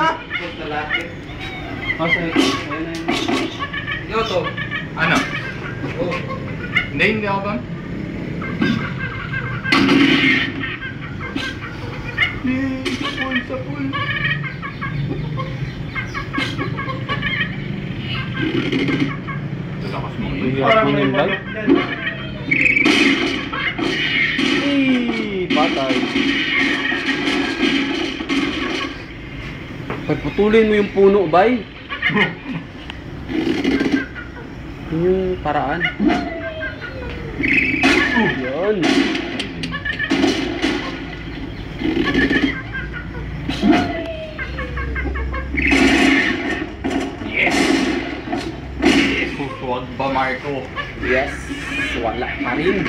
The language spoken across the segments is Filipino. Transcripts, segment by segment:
na! Ayun na yun. Ano to? Ano? Oh. Hindi ako ba? Yay! Sapul! Lakas mo yun. Parang may manok dyan. Patay. Pagputulin mo yung puno, bay. Yun yung paraan. Yun. Yes! Huwag ba, Marco? Yes. Wala pa rin.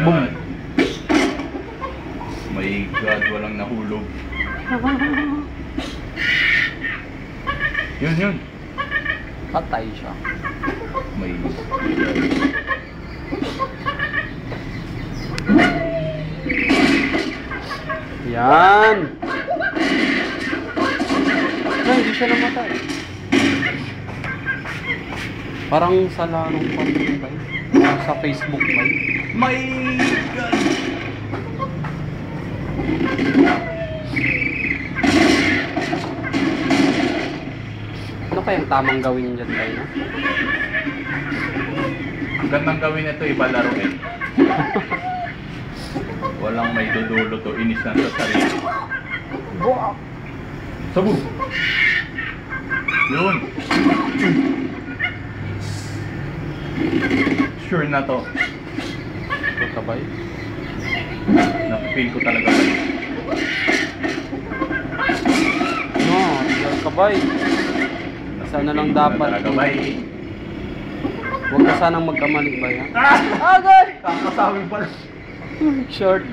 Boom! My God, walang nahulog. Yun. Patay siya. My God. Yan. Ay, hindi siya namatay. Parang sa larong pa rin ba? Sa Facebook ba? My God! Ano kayang tamang gawin dyan tayo, no? Ang gandang gawin ito, iba laruin. Walang may dudulo to, inis lang sa sarili. Buak! Sabu! Yun! Sure na to. Ito kabay. Napipil ko talaga ba? No, ito kabay. Sana lang dapat. Talaga ba? Huwag ka sanang magkamali ba yan? Agad! Kakasabi pala. Short.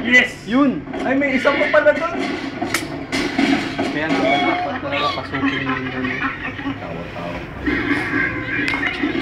Yes! Yun! Ay, may isang pa pala doon! Kaya nga ba dapat talaga pasukin din doon. Tawa-tawa.